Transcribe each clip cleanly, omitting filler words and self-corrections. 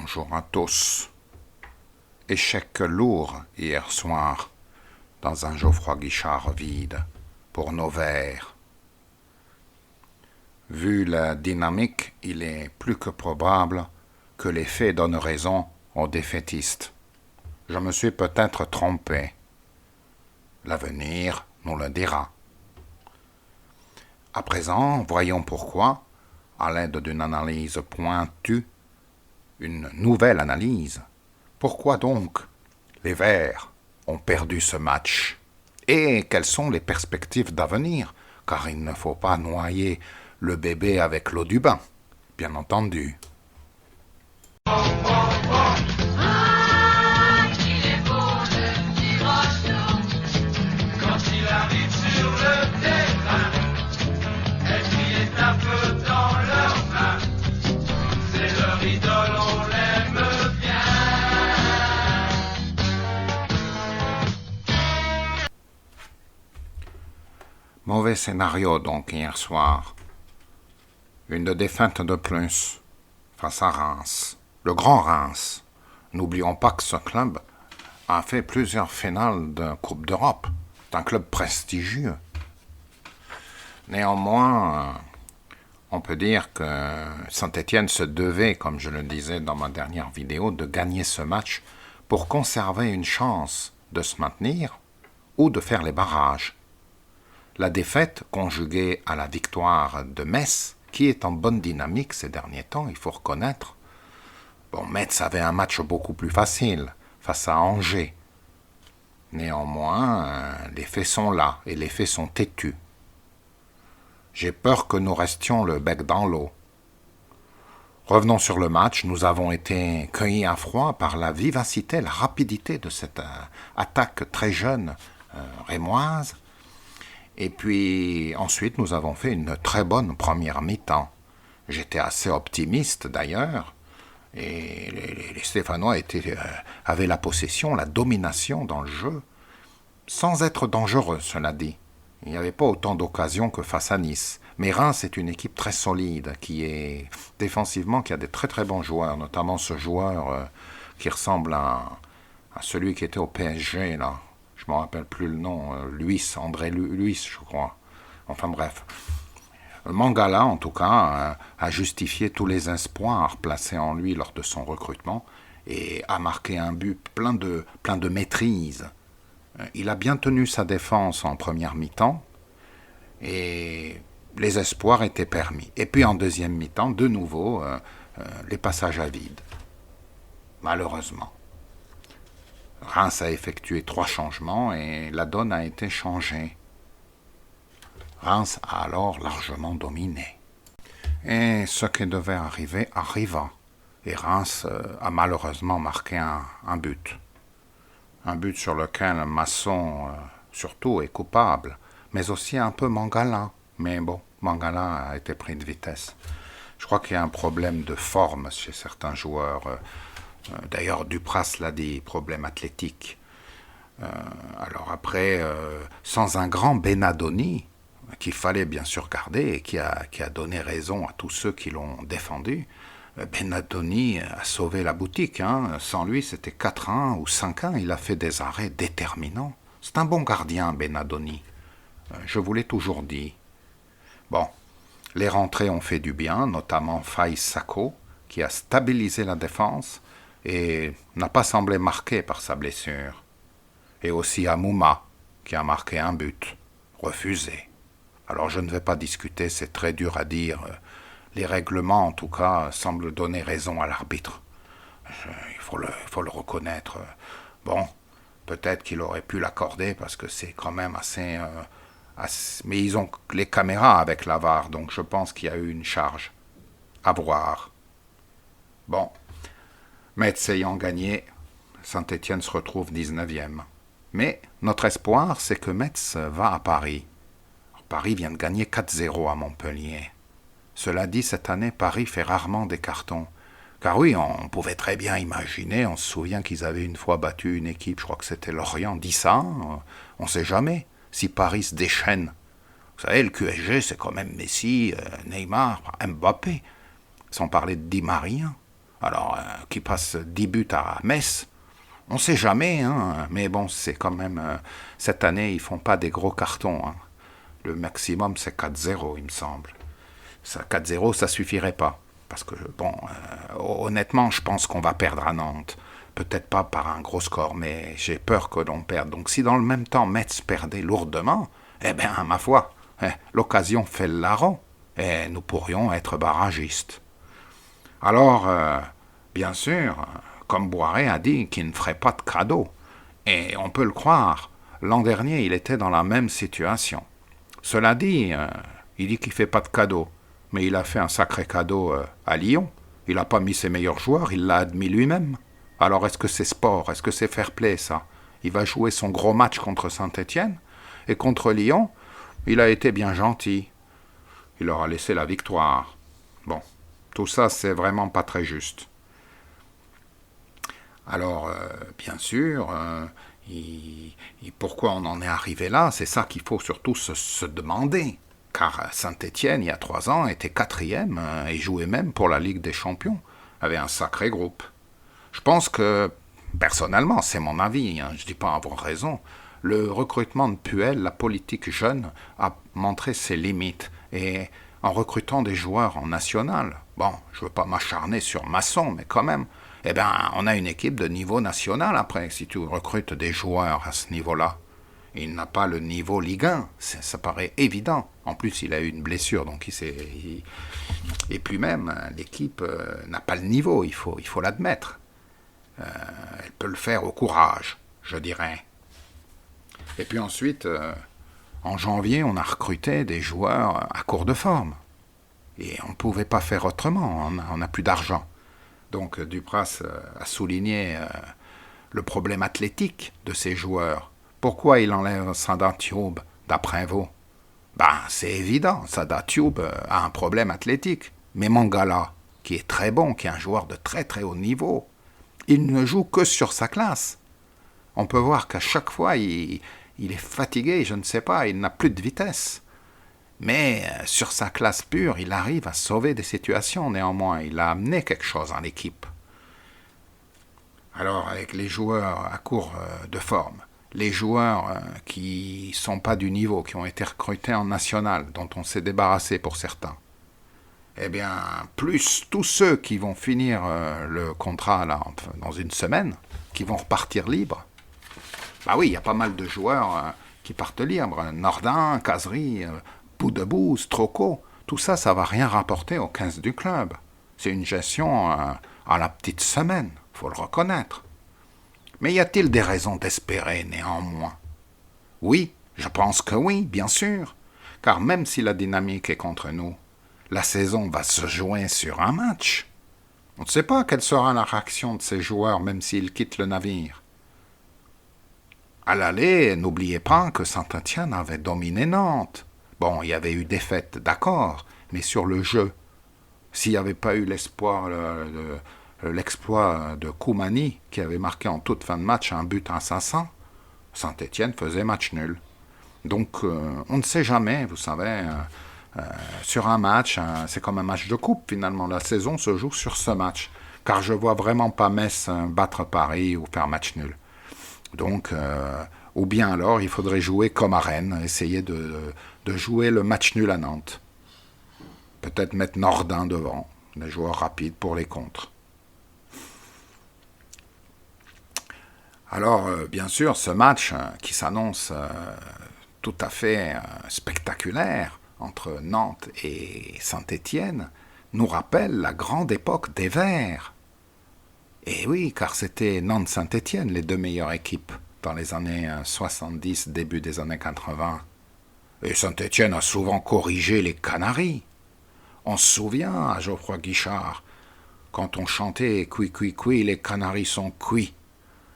Bonjour à tous. Échec lourd hier soir dans un Geoffroy Guichard vide pour nos Verts. Vu la dynamique, il est plus que probable que les faits donnent raison aux défaitistes. Je me suis peut-être trompé. L'avenir nous le dira. À présent, voyons pourquoi, à l'aide d'une analyse pointue, une nouvelle analyse, pourquoi donc les Verts ont perdu ce match et quelles sont les perspectives d'avenir, car il ne faut pas noyer le bébé avec l'eau du bain, bien entendu. Mauvais scénario donc hier soir. Une défaite de plus face à Reims. Le grand Reims. N'oublions pas que ce club a fait plusieurs finales de Coupe d'Europe. C'est un club prestigieux. Néanmoins, on peut dire que Saint-Étienne se devait, comme je le disais dans ma dernière vidéo, de gagner ce match pour conserver une chance de se maintenir ou de faire les barrages. La défaite, conjuguée à la victoire de Metz, qui est en bonne dynamique ces derniers temps, il faut reconnaître. Bon, Metz avait un match beaucoup plus facile, face à Angers. Néanmoins, les faits sont là, et les faits sont têtus. J'ai peur que nous restions le bec dans l'eau. Revenons sur le match, nous avons été cueillis à froid par la vivacité, la rapidité de cette attaque très jeune rémoise. Et puis ensuite, nous avons fait une très bonne première mi-temps. J'étais assez optimiste d'ailleurs, et les Stéphanois avaient la possession, la domination dans le jeu, sans être dangereux, cela dit. Il n'y avait pas autant d'occasions que face à Nice. Mais Reims est une équipe très solide, qui est défensivement, qui a des très très bons joueurs, notamment ce joueur qui ressemble à celui qui était au PSG, là. Je ne me rappelle plus le nom, André Luis, je crois. Enfin bref. Mangala, en tout cas, a justifié tous les espoirs placés en lui lors de son recrutement et a marqué un but plein de maîtrise. Il a bien tenu sa défense en première mi-temps et les espoirs étaient permis. Et puis en deuxième mi-temps, de nouveau, les passages à vide. Malheureusement. Reims a effectué 3 changements et la donne a été changée. Reims a alors largement dominé. Et ce qui devait arriver arriva. Et Reims a malheureusement marqué un but. Un but sur lequel Masson, surtout, est coupable. Mais aussi un peu Mangala. Mais bon, Mangala a été pris de vitesse. Je crois qu'il y a un problème de forme chez certains joueurs. D'ailleurs, Dupras l'a dit, problème athlétique. Alors après, sans un grand Benadoni, qu'il fallait bien sûr garder et qui a donné raison à tous ceux qui l'ont défendu, Benadoni a sauvé la boutique. Sans lui, c'était 4-1 ou 5-1. Il a fait des arrêts déterminants. C'est un bon gardien, Benadoni. Je vous l'ai toujours dit. Bon, les rentrées ont fait du bien, notamment Faïs Sakho, qui a stabilisé la défense et n'a pas semblé marqué par sa blessure. Et aussi Amouma, qui a marqué un but, refusé. Alors je ne vais pas discuter, c'est très dur à dire. Les règlements, en tout cas, semblent donner raison à l'arbitre. Il faut le reconnaître. Bon, peut-être qu'il aurait pu l'accorder parce que c'est quand même assez... mais ils ont les caméras avec la VAR, donc je pense qu'il y a eu une charge. À voir. Bon. Metz ayant gagné, Saint-Étienne se retrouve 19e. Mais notre espoir, c'est que Metz va à Paris. Paris vient de gagner 4-0 à Montpellier. Cela dit, cette année, Paris fait rarement des cartons. Car oui, on pouvait très bien imaginer, on se souvient qu'ils avaient une fois battu une équipe, je crois que c'était Lorient, 10-1, on ne sait jamais si Paris se déchaîne. Vous savez, le QSG, c'est quand même Messi, Neymar, Mbappé, sans parler de Di Maria. Alors, qui passe 10 buts à Metz, on ne sait jamais, hein, mais bon, c'est quand même... cette année, ils font pas des gros cartons. Hein. Le maximum, c'est 4-0, il me semble. Ça, 4-0, ça suffirait pas. Parce que, bon, honnêtement, je pense qu'on va perdre à Nantes. Peut-être pas par un gros score, mais j'ai peur que l'on perde. Donc si dans le même temps, Metz perdait lourdement, eh bien, ma foi, l'occasion fait le larron, et nous pourrions être barragistes. Alors, bien sûr, comme Boiré a dit qu'il ne ferait pas de cadeau, et on peut le croire, l'an dernier, il était dans la même situation. Cela dit, il dit qu'il ne fait pas de cadeau, mais il a fait un sacré cadeau à Lyon. Il n'a pas mis ses meilleurs joueurs, il l'a admis lui-même. Alors est-ce que c'est sport? Est-ce que c'est fair play, ça? Il va jouer son gros match contre Saint-Étienne, et contre Lyon, il a été bien gentil. Il leur a laissé la victoire. Bon, tout ça, c'est vraiment pas très juste. Alors, bien sûr, pourquoi on en est arrivé là? C'est ça qu'il faut surtout se demander. Car Saint-Étienne, il y a 3 ans, était 4e et jouait même pour la Ligue des Champions, avait un sacré groupe. Je pense que, personnellement, c'est mon avis, hein, je ne dis pas avoir raison, le recrutement de Puel, la politique jeune, a montré ses limites. Et en recrutant des joueurs en national, bon, je ne veux pas m'acharner sur Masson, mais quand même, eh bien, on a une équipe de niveau national après, si tu recrutes des joueurs à ce niveau-là. Il n'a pas le niveau Ligue 1, ça paraît évident. En plus, il a eu une blessure, donc et puis même, l'équipe n'a pas le niveau, il faut l'admettre. Elle peut le faire au courage, je dirais. Et puis ensuite, en janvier, on a recruté des joueurs à court de forme. Et on ne pouvait pas faire autrement, on n'a plus d'argent. Donc Dupras a souligné le problème athlétique de ces joueurs. Pourquoi il enlève Sada Thioub, d'après vous? Ben, c'est évident, Sada Thioub a un problème athlétique. Mais Mangala, qui est très bon, qui est un joueur de très très haut niveau, il ne joue que sur sa classe. On peut voir qu'à chaque fois, il est fatigué, je ne sais pas, il n'a plus de vitesse. Mais sur sa classe pure, il arrive à sauver des situations néanmoins. Il a amené quelque chose en l'équipe. Alors, avec les joueurs à court de forme, les joueurs qui ne sont pas du niveau, qui ont été recrutés en national, dont on s'est débarrassé pour certains, eh bien, plus tous ceux qui vont finir le contrat là, dans une semaine, qui vont repartir libres. Bah oui, il y a pas mal de joueurs qui partent libres. Nordin, Cazerie, Boudebou, Stroco, tout ça, ça va rien rapporter aux 15 du club. C'est une gestion à la petite semaine, faut le reconnaître. Mais y a-t-il des raisons d'espérer néanmoins? Oui, je pense que oui, bien sûr. Car même si la dynamique est contre nous, la saison va se jouer sur un match. On ne sait pas quelle sera la réaction de ces joueurs même s'ils quittent le navire. À l'aller, n'oubliez pas que Saint-Étienne avait dominé Nantes. Bon, il y avait eu défaite, d'accord, mais sur le jeu, s'il n'y avait pas eu l'exploit de Koumani, qui avait marqué en toute fin de match un but à 500, Saint-Étienne faisait match nul. Donc, on ne sait jamais, vous savez, sur un match, c'est comme un match de coupe finalement. La saison se joue sur ce match, car je vois vraiment pas Metz battre Paris ou faire match nul. Donc, ou bien alors, il faudrait jouer comme à Rennes, essayer de jouer le match nul à Nantes. Peut-être mettre Nordin devant, des joueurs rapides pour les contres. Alors, bien sûr, ce match qui s'annonce tout à fait spectaculaire entre Nantes et Saint-Étienne nous rappelle la grande époque des Verts. Et oui, car c'était Nantes-Saint-Étienne les deux meilleures équipes dans les années 70, début des années 80. Et Saint-Étienne a souvent corrigé les Canaries. On se souvient à Geoffroy Guichard, quand on chantait « Cui, cui, cui, les Canaries sont cuits ».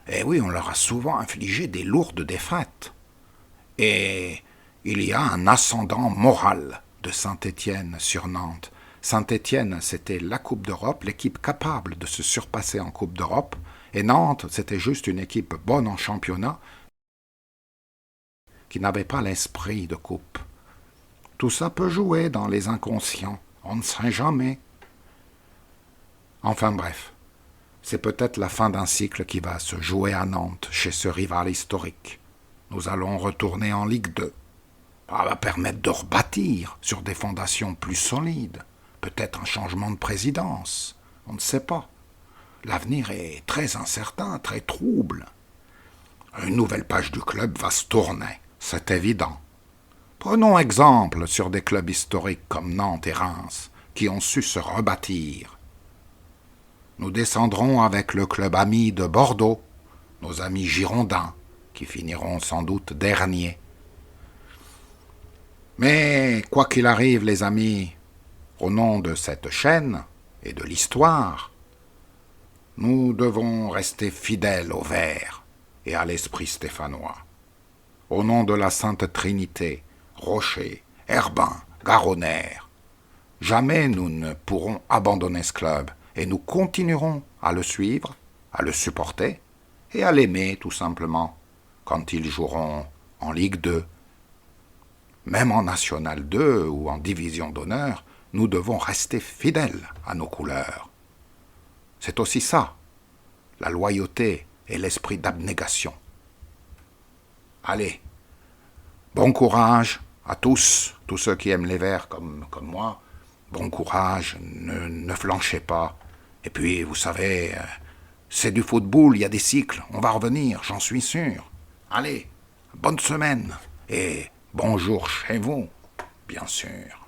Et oui, on leur a souvent infligé des lourdes défaites. Et il y a un ascendant moral de Saint-Étienne sur Nantes. Saint-Étienne, c'était la Coupe d'Europe, l'équipe capable de se surpasser en Coupe d'Europe. Et Nantes, c'était juste une équipe bonne en championnat qui n'avait pas l'esprit de coupe. Tout ça peut jouer dans les inconscients. On ne sait jamais. Enfin bref. C'est peut-être la fin d'un cycle qui va se jouer à Nantes, chez ce rival historique. Nous allons retourner en Ligue 2. Ça va permettre de rebâtir sur des fondations plus solides. Peut-être un changement de présidence. On ne sait pas. L'avenir est très incertain, très trouble. Une nouvelle page du club va se tourner, c'est évident. Prenons exemple sur des clubs historiques comme Nantes et Reims, qui ont su se rebâtir. Nous descendrons avec le club ami de Bordeaux, nos amis girondins, qui finiront sans doute derniers. Mais quoi qu'il arrive, les amis, au nom de cette chaîne et de l'histoire, nous devons rester fidèles au Vert et à l'esprit stéphanois. Au nom de la Sainte Trinité, Rocher, Herbin, Garonner, jamais nous ne pourrons abandonner ce club et nous continuerons à le suivre, à le supporter et à l'aimer tout simplement quand ils joueront en Ligue 2. Même en National 2 ou en Division d'honneur, nous devons rester fidèles à nos couleurs. C'est aussi ça, la loyauté et l'esprit d'abnégation. Allez, bon courage à tous ceux qui aiment les Verts comme moi. Bon courage, ne flanchez pas. Et puis, vous savez, c'est du football, il y a des cycles, on va revenir, j'en suis sûr. Allez, bonne semaine et bonjour chez vous, bien sûr.